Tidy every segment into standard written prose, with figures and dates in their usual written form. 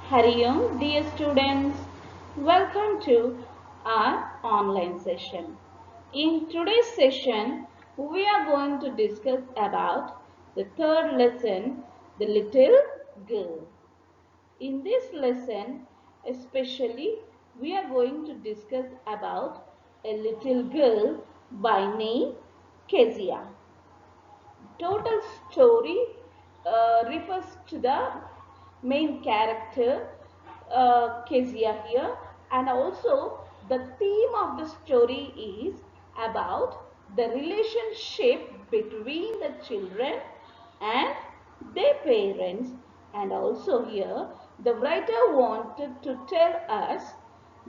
Hari Om, dear students, welcome to our online session. In today's session, we are going to discuss about the third lesson, the little girl. In this lesson, especially, we are going to discuss about a little girl by name Kezia. Total story refers to the main character Kezia here, and also the theme of the story is about the relationship between the children and their parents, and also here the writer wanted to tell us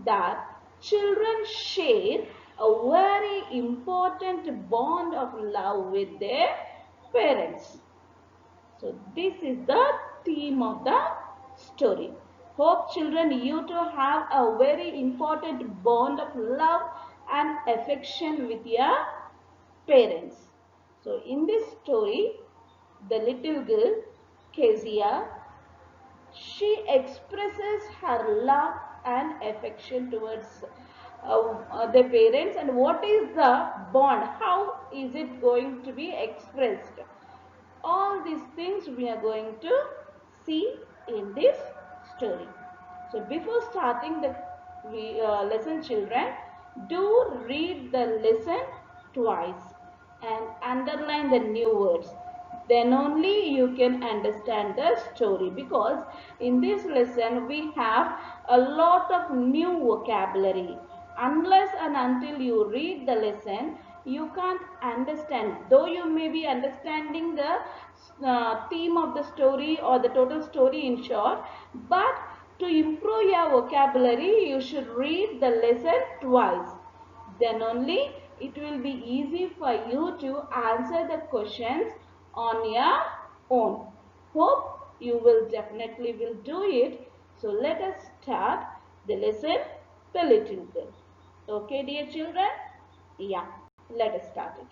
that children share a very important bond of love with their parents. So this is the theme of the story. Hope children you too have a very important bond of love and affection with your parents. So in this story, the little girl Kezia, she expresses her love and affection towards the parents, and what is the bond, how is it going to be expressed. All these things we are going to see in this story. So before starting the lesson, children, do read the lesson twice and underline the new words. Then only you can understand the story, because in this lesson we have a lot of new vocabulary. Unless and until you read the lesson, you can't understand. Though you may be understanding the theme of the story or the total story in short, but to improve your vocabulary, you should read the lesson twice. Then only it will be easy for you to answer the questions on your own. Hope you will definitely will do it. So let us start the lesson, The Little Girl. Okay, dear children? Yeah, let us start it.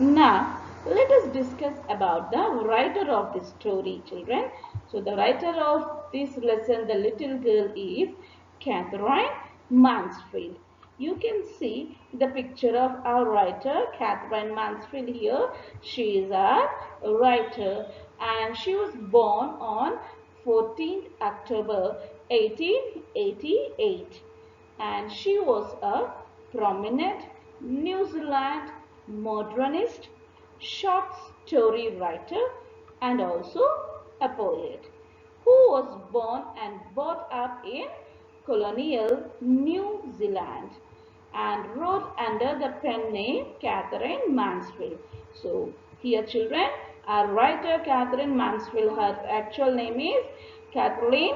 Now, let us discuss about the writer of this story, children. So, the writer of this lesson, The Little Girl, is Katherine Mansfield. You can see the picture of our writer, Katherine Mansfield here. She is our writer, and she was born on 14th October 1888, and she was a prominent New Zealand modernist, short story writer, and also a poet, who was born and brought up in colonial New Zealand and wrote under the pen name Katherine Mansfield. So here, children, our writer Katherine Mansfield, her actual name is Kathleen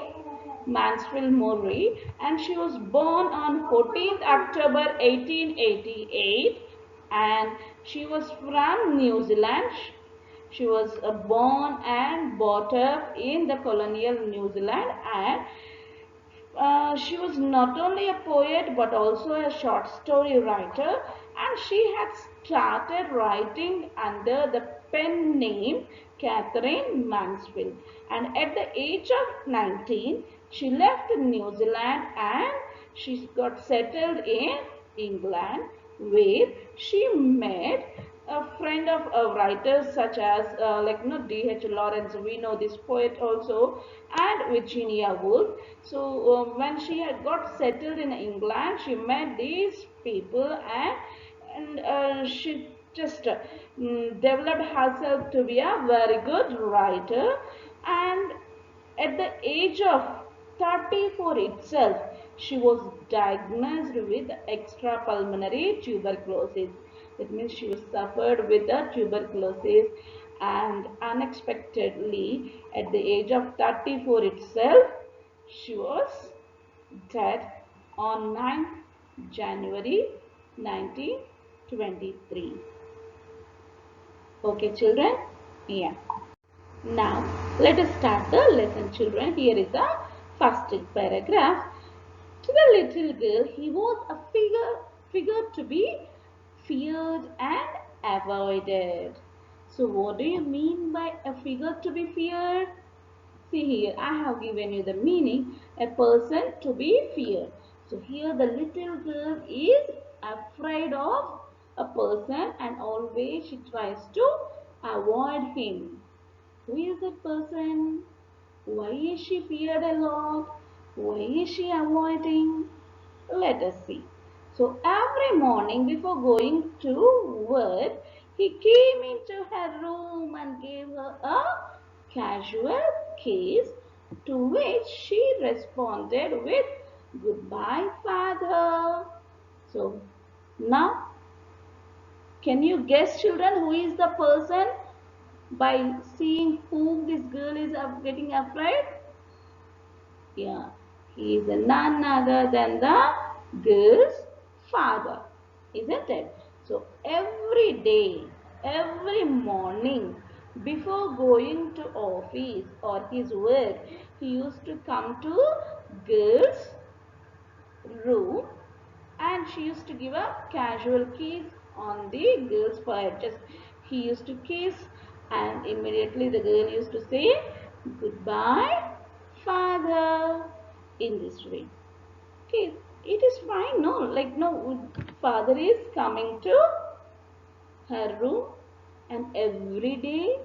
Mansfield Murray, and she was born on 14th October 1888, and she was from New Zealand. She was born and brought up in the colonial New Zealand, and she was not only a poet but also a short story writer, and she had started writing under the pen name Katherine Mansfield. And at the age of 19, she left New Zealand and she got settled in England, where she met a friend of writers such as D.H. Lawrence. We know this poet also, and Virginia Woolf. So when she had got settled in England, she met these people, and she just developed herself to be a very good writer. And at the age of 34 itself, she was diagnosed with extrapulmonary tuberculosis. That means she was suffered with the tuberculosis, and unexpectedly at the age of 34 itself, she was dead on 9th January 1923. Okay, children? Yeah. Now, let us start the lesson, children. Here is the first paragraph. To the little girl, he was a figure to be feared and avoided. So, what do you mean by a figure to be feared? See here, I have given you the meaning, a person to be feared. So here the little girl is afraid of a person and always she tries to avoid him. Who is that person? Why is she feared a lot? Why is she avoiding? Let us see. So every morning before going to work, he came into her room and gave her a casual kiss, to which she responded with, "Goodbye, father." So now, can you guess, children, who is the person by seeing whom this girl is getting afraid? Yeah, he is none other than the girl's father, isn't it? So every day, every morning, before going to office or his work, he used to come to girl's room and she used to give a casual kiss on the girl's forehead. Just he used to kiss and immediately the girl used to say, "Goodbye, father," in this way. Okay, it is fine, no? Like, no, father is coming to her room and every day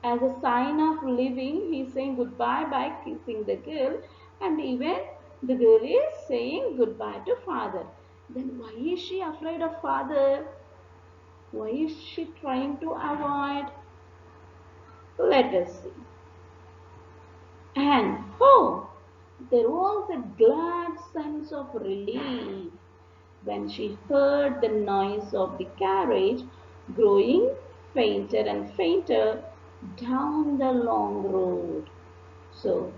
as a sign of living, he is saying goodbye by kissing the girl, and even the girl is saying goodbye to father. Then why is she afraid of father? Why is she trying to avoid? Let us see. And oh, there was a glad sense of relief when she heard the noise of the carriage growing fainter and fainter down the long road. So,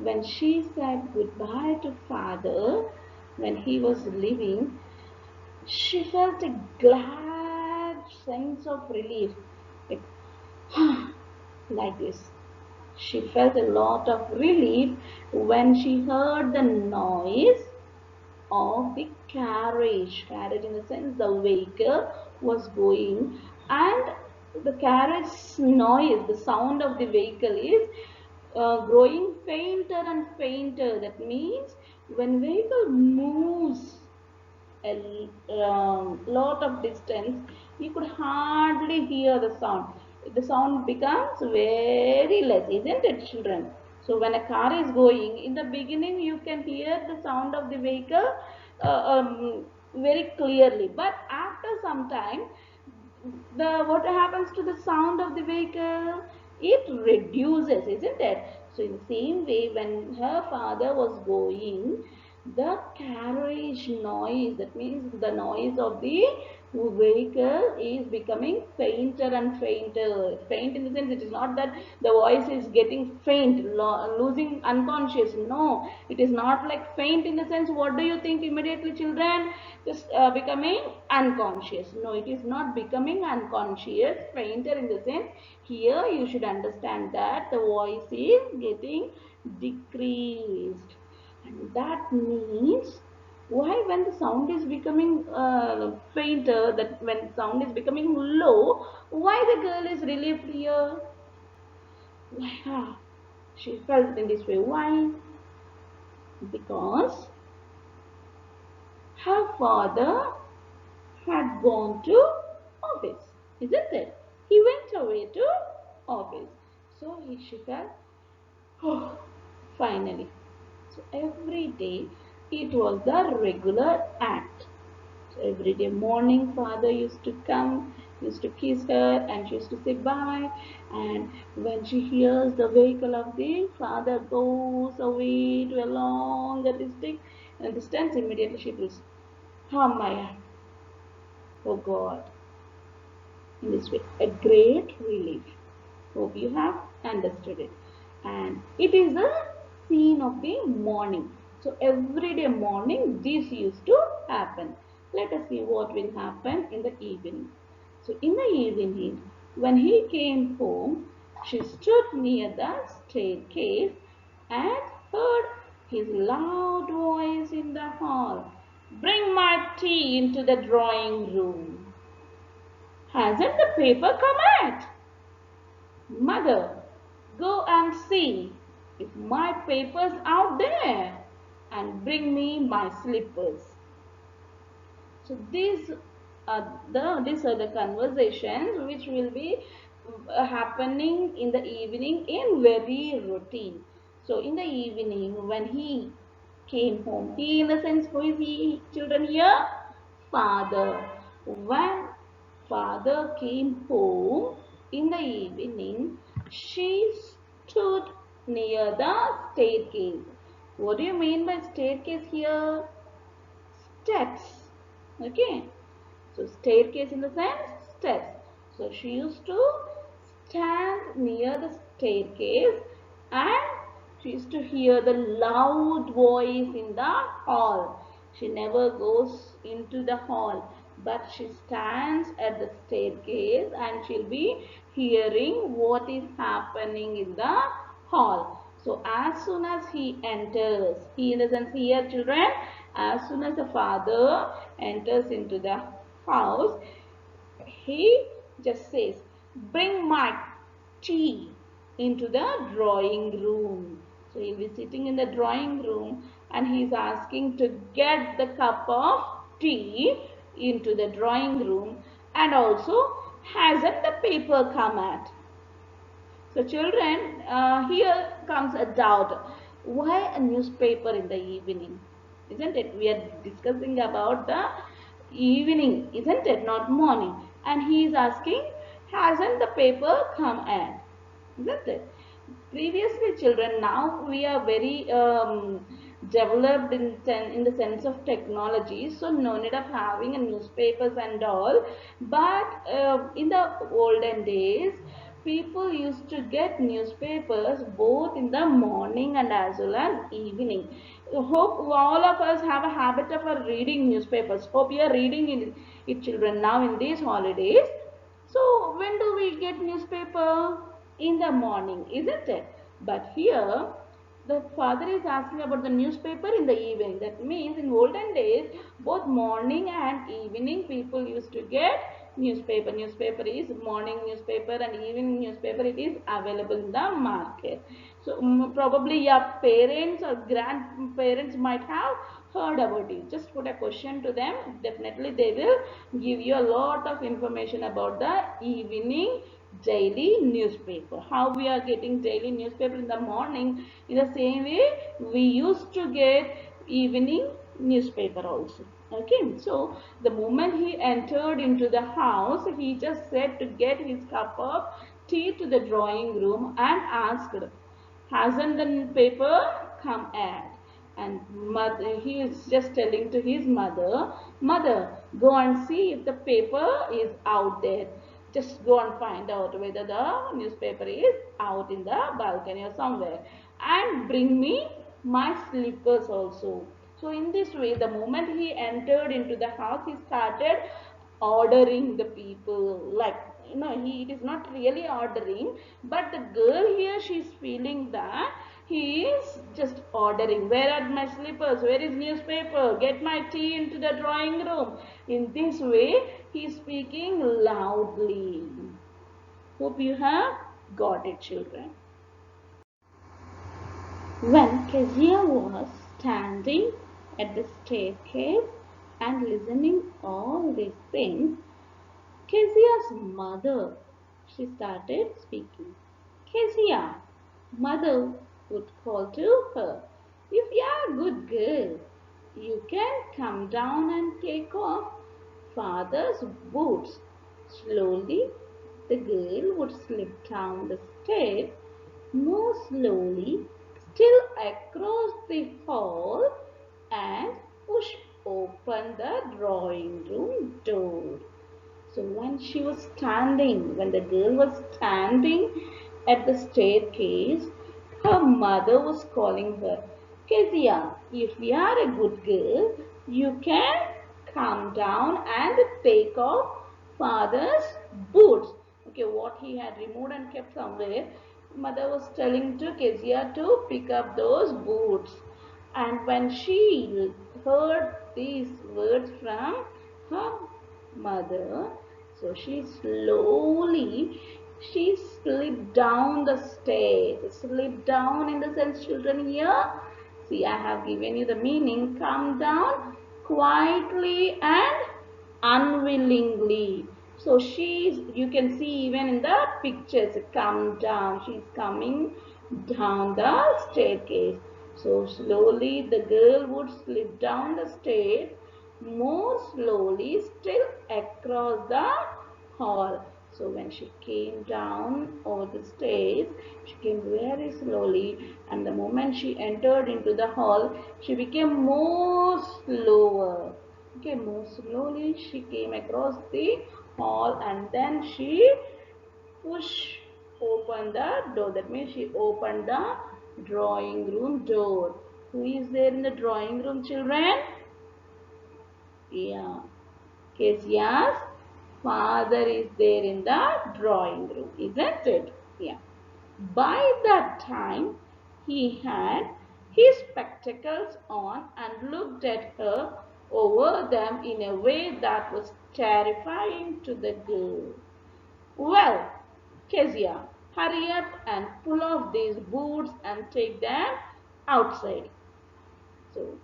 when she said goodbye to father, when he was leaving, she felt a glad sense of relief. Like, like this. She felt a lot of relief when she heard the noise of the carriage. Carriage in the sense the vehicle was going, and the carriage noise, the sound of the vehicle is growing fainter and fainter. That means when vehicle moves a lot of distance, you could hardly hear the sound. The sound becomes very less, isn't it, children? So when a car is going, in the beginning you can hear the sound of the vehicle very clearly, but after some time, the what happens to the sound of the vehicle? It reduces, isn't it? So in the same way, when her father was going, the carriage noise, that means the noise of the vehicle, is becoming fainter and fainter. Faint in the sense, it is not that the voice is getting faint, losing unconscious. No, it is not like faint in the sense, what do you think immediately, children? Just becoming unconscious. No, it is not becoming unconscious. Fainter in the sense, here you should understand that the voice is getting decreased. And that means, why when the sound is becoming fainter, that when sound is becoming low, why the girl is relieved here? Why? She felt in this way. Why? Because her father had gone to office, isn't it? He went away to office. So she felt, oh, finally. So every day it was the regular act. So every day morning, father used to come, used to kiss her, and she used to say bye. And when she hears the vehicle of the father goes away to a longer distance, immediately she feels, oh my, oh God, in this way, a great relief. Hope you have understood it. And it is the scene of the morning. So every day morning this used to happen. Let us see what will happen in the evening. So in the evening, when he came home, she stood near the staircase and heard his loud voice in the hall. "Bring my tea into the drawing room. Hasn't the paper come out? Mother, go and see." if my paper's out there, and bring me my slippers. So these are the conversations which will be happening in the evening in very routine. So in the evening when he came home, he in the sense who is he, children here? Father. When father came home in the evening, she stood near the staircase. What do you mean by staircase here? Steps. Okay. So staircase in the sense steps. So she used to stand near the staircase and she used to hear the loud voice in the hall. She never goes into the hall, but she stands at the staircase and she'll be hearing what is happening in the hall. So as soon as he enters, he in the sense here children, as soon as the father enters into the house, he just says, bring my tea into the drawing room. So he'll be sitting in the drawing room and he's asking to get the cup of tea into the drawing room, and also hasn't the paper come at? So children, here comes a doubt. Why a newspaper in the evening? Isn't it? We are discussing about the evening, isn't it? Not morning. And he is asking, hasn't the paper come yet? Isn't it? Previously children, now we are very developed in the sense of technology, so no need of having a newspapers and all, but in the olden days people used to get newspapers both in the morning and as well as evening. Hope all of us have a habit of reading newspapers. Hope you are reading it children now in these holidays. So when do we get newspaper? In the morning, isn't it? But here the father is asking about the newspaper in the evening. That means in olden days, both morning and evening people used to get newspaper. Newspaper is morning newspaper and evening newspaper. It is available in the market. So probably your parents or grandparents might have heard about it. Just put a question to them. Definitely they will give you a lot of information about the evening daily newspaper. How we are getting daily newspaper in the morning, in the same way we used to get evening newspaper also. Okay, so the moment he entered into the house, he just said to get his cup of tea to the drawing room and asked, hasn't the paper come yet? And mother, he is just telling to his mother, mother, go and see if the paper is out there. Just go and find out whether the newspaper is out in the balcony or somewhere, and bring me my slippers also. So in this way, the moment he entered into the house, he started ordering the people, like, he, it is not really ordering, but the girl here, she's feeling that he is just ordering. Where are my slippers? Where is newspaper? Get my tea into the drawing room. In this way, he is speaking loudly. Hope you have got it, children. When Kezia was standing at the staircase and listening all these things, Kezia's mother, she started speaking. Kezia, mother would call to her, if you are a good girl, you can come down and take off father's boots. Slowly, the girl would slip down the steps, more slowly, still across the hall, and push open the drawing room door. So when the girl was standing at the staircase, her mother was calling her, Kezia, if you are a good girl, you can come down and take off father's boots. Okay, what he had removed and kept somewhere, mother was telling to Kezia to pick up those boots. And when she heard these words from her mother, so she slipped down the stairs. Slip down in the sense, children, here. See, I have given you the meaning. Come down quietly and unwillingly. So you can see even in the pictures, come down. She's coming down the staircase. So slowly the girl would slip down the stairs, more slowly, still across the hall. So when she came down over the stairs, she came very slowly, and the moment she entered into the hall, she became more slower. Okay, more slowly she came across the hall, and then she pushed open the door. That means she opened the drawing room door. Who is there in the drawing room, children? Yeah, Kezia's father is there in the drawing room, isn't it? Yeah. By that time, he had his spectacles on and looked at her over them in a way that was terrifying to the girl. Well, Kezia, hurry up and pull off these boots and take them outside. So,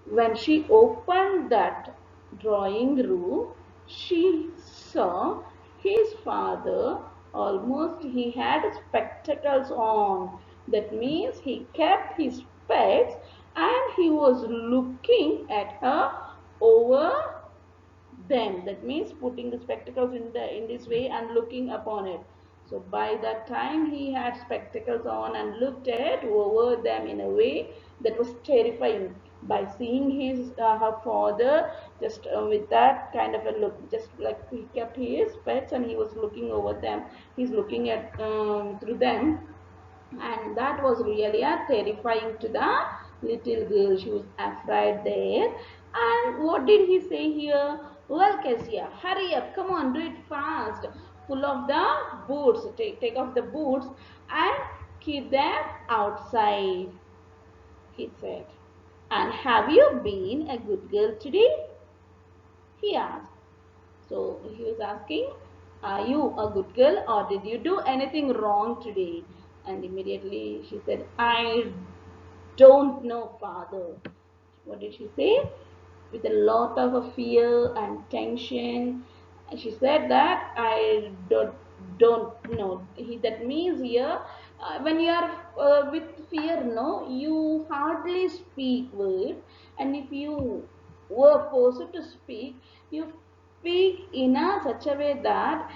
when she opened that drawing room, she saw his father. Almost he had spectacles on. That means he kept his specs and he was looking at her over them. That means putting the spectacles in this way and looking upon it. So by that time he had spectacles on and looked at over them in a way that was terrifying. By seeing her father just with that kind of a look, just like he kept his specs and he was looking over them. He's looking at through them, and that was really terrifying to the little girl. She was afraid there. And what did he say here? Well, Cassia, hurry up, come on, do it fast. Pull off the boots, take off the boots and keep them outside, he said. And have you been a good girl today? He asked. So he was asking, are you a good girl or did you do anything wrong today? And immediately she said, I don't know, father. What did she say? With a lot of fear and tension. And she said that I don't know. That means here, when you are with fear, no, you hardly speak words, and if you were forced to speak, you speak in a such a way that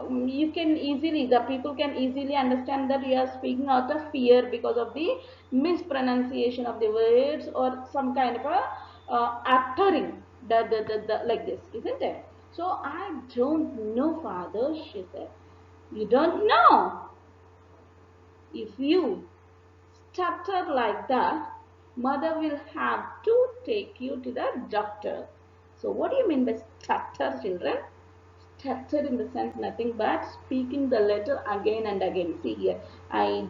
you can easily, the people can easily understand that you are speaking out of fear because of the mispronunciation of the words or some kind of a uttering like this, isn't it? So I don't know, father, she said. You don't know? If you stutter like that, mother will have to take you to the doctor. So what do you mean by stutter, children? Stutter in the sense nothing but speaking the letter again and again. See here, I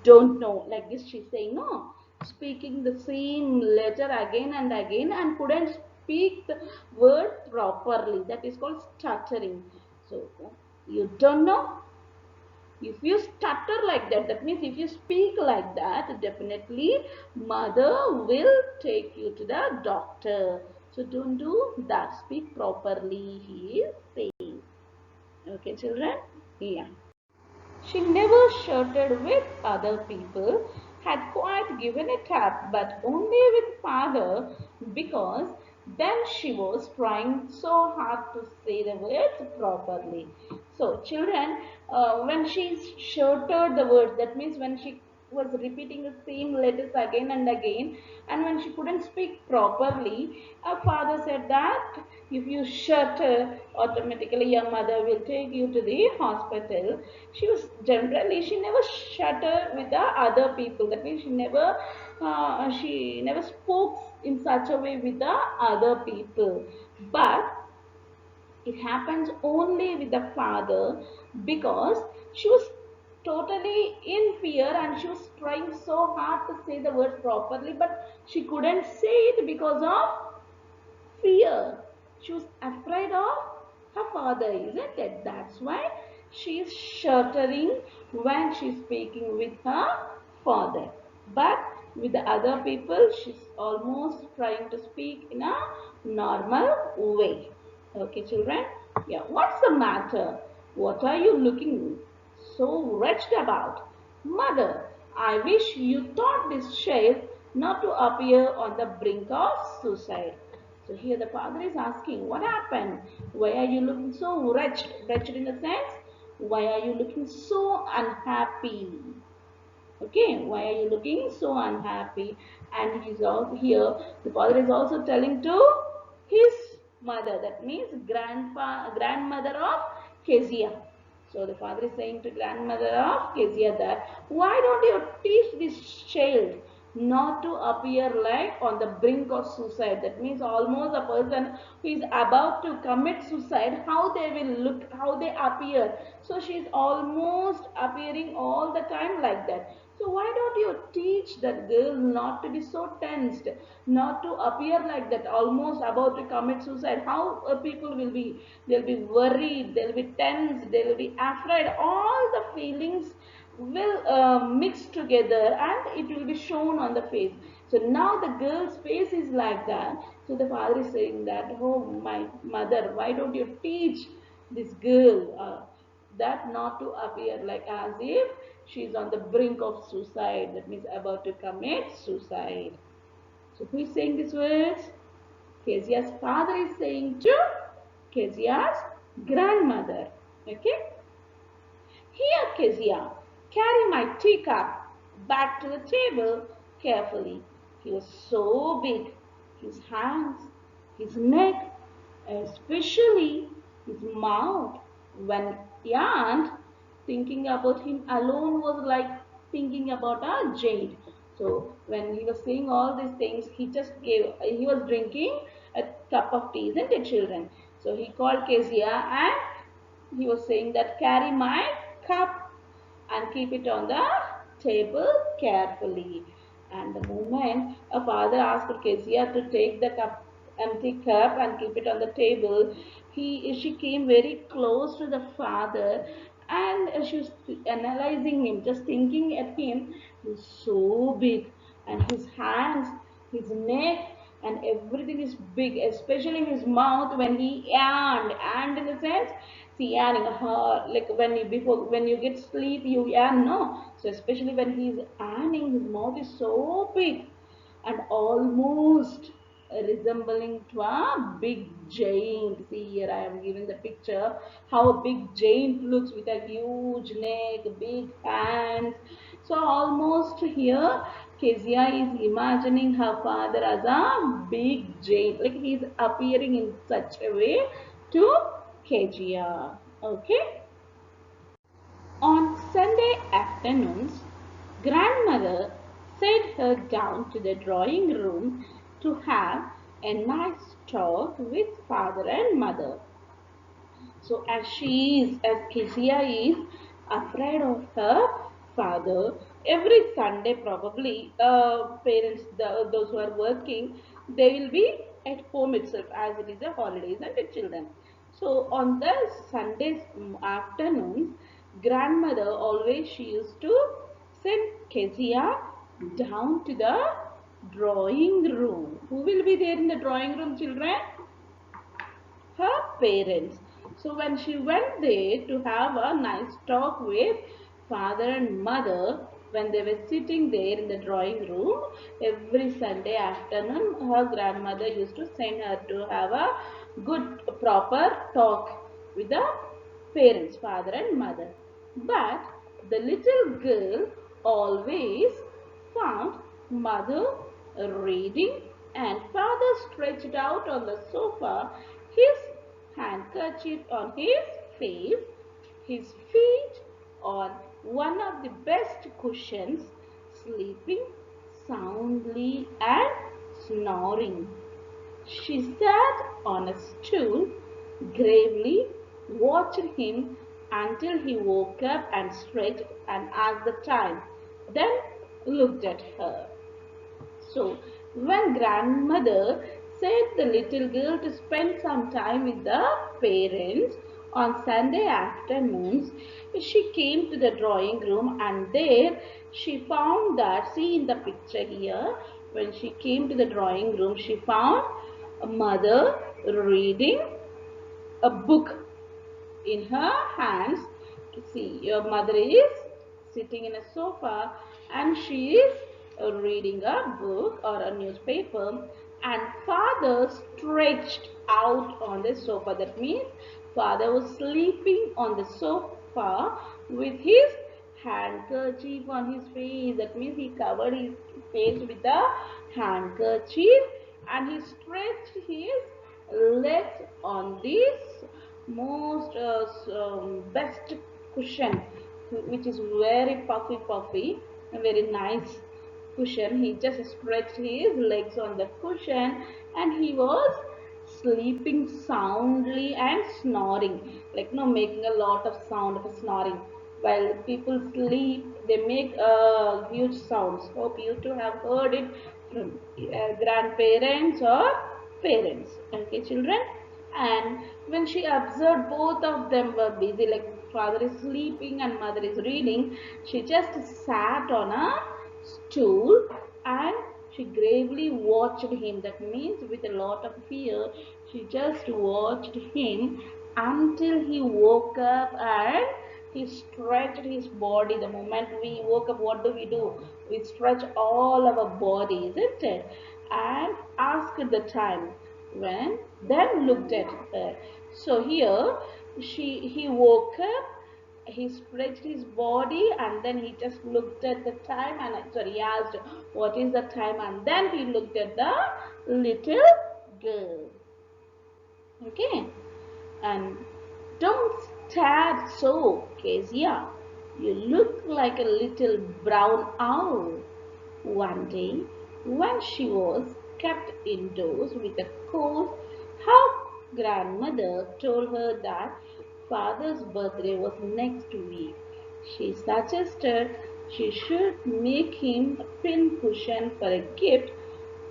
don't know, like this she's saying, no, speaking the same letter again and again and couldn't speak the word properly. That is called stuttering. So you don't know? If you stutter like that, that means if you speak like that, definitely mother will take you to the doctor. So don't do that. Speak properly, he is saying. Okay, children? Yeah. She never shouted with other people, had quite given it up, but only with father, because then she was trying so hard to say the words properly. So, children, when she shouted the words, that means when she was repeating the same letters again and again, and when she couldn't speak properly, her father said that if you shudder, automatically your mother will take you to the hospital. She never shuddered with the other people. That means she never spoke in such a way with the other people. But it happens only with the father, because she was totally in fear and she was trying so hard to say the words properly, but she couldn't say it because of fear. She was afraid of her father, isn't it? That's why she is shuddering when she is speaking with her father. But with the other people, she's almost trying to speak in a normal way. Okay, children? Yeah, what's the matter? What are you looking so wretched about? Mother, I wish you taught this child not to appear on the brink of suicide. So here the father is asking, what happened? Why are you looking so wretched? Wretched in the sense, why are you looking so unhappy? Okay, why are you looking so unhappy? And he's also here, the father is also telling to his mother, that means grandmother of Kezia. So the father is saying to grandmother of Kezia that, why don't you teach this child not to appear like on the brink of suicide? That means almost a person who is about to commit suicide, how they will look, how they appear. So she is almost appearing all the time like that. So why don't you teach that girl not to be so tensed, not to appear like that, almost about to commit suicide? How people will be? They'll be worried, they'll be tense, they'll be afraid. All the feelings will mix together and it will be shown on the face. So now the girl's face is like that. So the father is saying that, oh my mother, why don't you teach this girl that not to appear like as if she's on the brink of suicide, that means about to commit suicide. So who is saying these words? Kezia's father is saying to Kezia's grandmother. Okay? Here, Kezia, carry my teacup back to the table carefully. He was so big. His hands, his neck, especially his mouth. When Aunt thinking about him alone was like thinking about a jade. So when he was saying all these things, he was drinking a cup of tea, isn't it, children? So he called Kezia and he was saying that carry my cup and keep it on the table carefully. And the moment a father asked Kezia to take the empty cup and keep it on the table, she came very close to the father and she was analyzing him, just thinking at him. He's so big, and his hands, his neck, and everything is big, especially his mouth when he and in the sense, see, yanning, like when you get sleep, you yan, no. So especially when he's yanning, his mouth is so big and almost resembling to a big giant. See here, I am giving the picture how a big giant looks with a huge neck, big hands. So almost here, Kezia is imagining her father as a big giant, like he's appearing in such a way to Kezia. Okay. On Sunday afternoons, grandmother sent her down to the drawing room to have a nice talk with father and mother. So as Kezia is afraid of her father, every Sunday probably parents, those who are working, they will be at home itself as it is a holidays and the children. So on the Sundays afternoons, grandmother always she used to send Kezia down to the drawing room. Who will be there in the drawing room, children? Her parents. So when she went there to have a nice talk with father and mother, when they were sitting there in the drawing room, every Sunday afternoon, her grandmother used to send her to have a good, proper talk with the parents, father and mother. But the little girl always found mother reading and father stretched out on the sofa, his handkerchief on his face, his feet on one of the best cushions, sleeping soundly and snoring. She sat on a stool, gravely watched him until he woke up and stretched and asked the time, then looked at her. So, when grandmother said the little girl to spend some time with the parents, On Sunday afternoons, she came to the drawing room, and there she found that, see in the picture here, when she came to the drawing room, she found a mother reading a book in her hands. See, your mother is sitting in a sofa and she is reading a book or a newspaper, and father stretched out on the sofa. That means father was sleeping on the sofa with his handkerchief on his face. That means he covered his face with a handkerchief and he stretched his legs on this most best cushion, which is very puffy, a very nice cushion. He just stretched his legs on the cushion and he was sleeping soundly and snoring, like making a lot of sound of snoring. While people sleep, they make huge sounds. Hope you too have heard it from grandparents or parents. Okay, children. And when she observed both of them were busy, like father is sleeping and mother is reading, she just sat on a stool and she gravely watched him. That means with a lot of fear, she just watched him until he woke up and he stretched his body. The moment we woke up, what do? We stretch all our body, isn't it? And asked the time when, then looked at her. So here he woke up, he stretched his body and then he just looked at the time and he asked what is the time, and then he looked at the little girl. Okay, and don't stare so, Kezia. You look like a little brown owl. One day, when she was kept indoors with a cold, her grandmother told her that father's birthday was next week. She suggested she should make him a pin cushion for a gift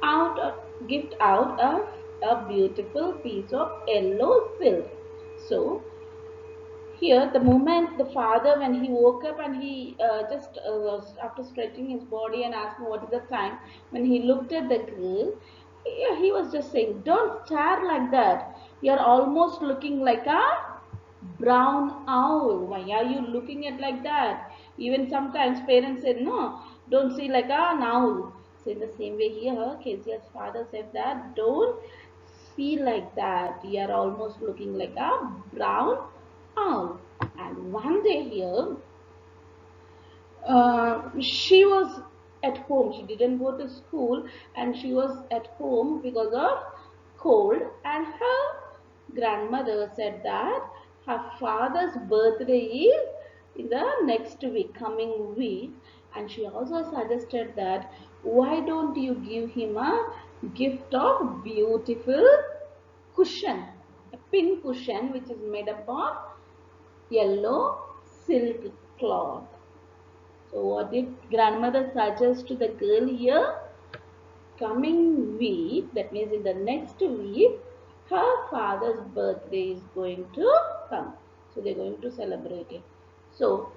out of a beautiful piece of yellow silk. So here, the moment the father, when he woke up and he just after stretching his body and asking what is the time, when he looked at the girl, he was just saying, "Don't stare like that. You're almost looking like a brown owl. Why are you looking at like that?" Even sometimes parents said, "No, don't see like an owl." So in the same way here, Kezia's father said that, "Don't see like that. You are almost looking like a brown owl." And one day here, she was at home. She didn't go to school and she was at home because of cold. And her grandmother said that her father's birthday is in the next week, coming week. And she also suggested that why don't you give him a gift of beautiful cushion, a pin cushion which is made up of yellow silk cloth. So what did grandmother suggest to the girl here? Coming week, that means in the next week, her father's birthday is going to come. So they're going to celebrate it. So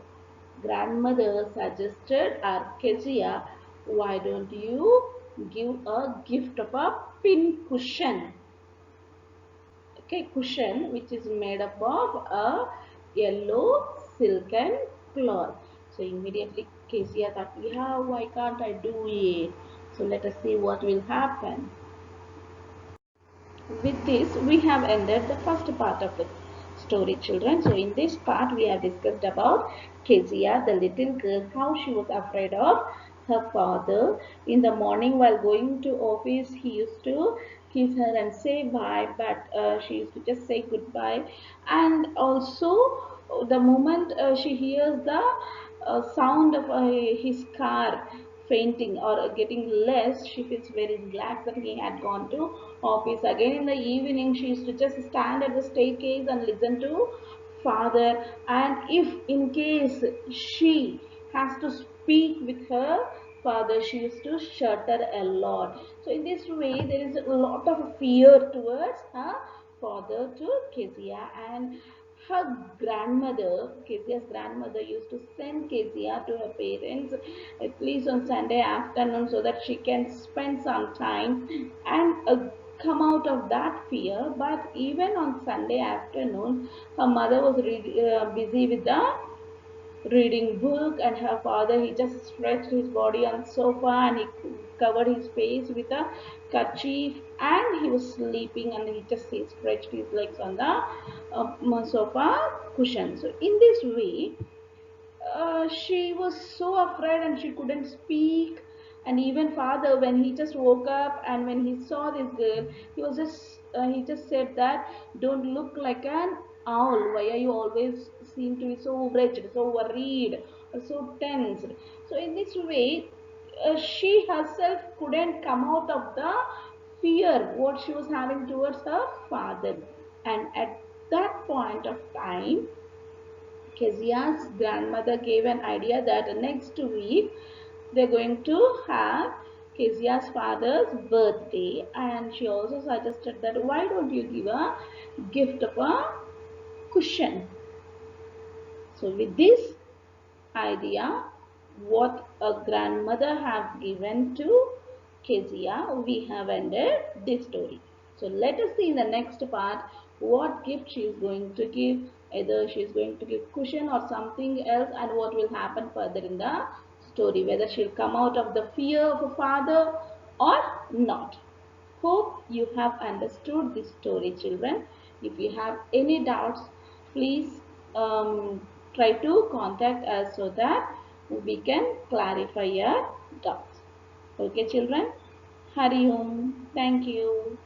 grandmother suggested Arkezia, why don't you give a gift of a pin cushion? Okay, cushion which is made up of a yellow silken cloth. So immediately Kezia thought, yeah, why can't I do it? So let us see what will happen. With this, we have ended the first part of the story, children. So in this part, we have discussed about Kezia, the little girl, how she was afraid of her father. In the morning while going to office, he used to kiss her and say bye, but she used to just say goodbye. And also, the moment she hears the sound of his car fainting or getting less, she feels very relaxed that he had gone to office. Again in the evening, she used to just stand at the staircase and listen to father. And if in case she has to speak with her father, she used to shudder a lot. So in this way, there is a lot of fear towards her father to Kezia, and her grandmother, Kezia's grandmother, used to send Kezia to her parents at least on Sunday afternoon so that she can spend some time and come out of that fear. But even on Sunday afternoon, her mother was busy with the reading book, and her father, he just stretched his body on sofa and he covered his face with a kerchief, and he was sleeping, and he stretched his legs on the sofa cushion. So in this way, she was so afraid and she couldn't speak. And even father, when he just woke up and when he saw this girl, he just said that, don't look like an owl. Why are you always seem to be so wretched, so worried, or so tensed? So in this way, she herself couldn't come out of the fear what she was having towards her father. And at that point of time, Kezia's grandmother gave an idea that next week they're going to have Kezia's father's birthday, and she also suggested that why don't you give a gift of a cushion. So with this idea, what a grandmother have given to Kezia, we have ended this story. So let us see in the next part what gift she is going to give. Either she is going to give cushion or something else, and what will happen further in the story. Whether she'll come out of the fear of a father or not. Hope you have understood this story, children. If you have any doubts, please try to contact us so that we can clarify your doubts. Okay, children? Hari Om. Thank you.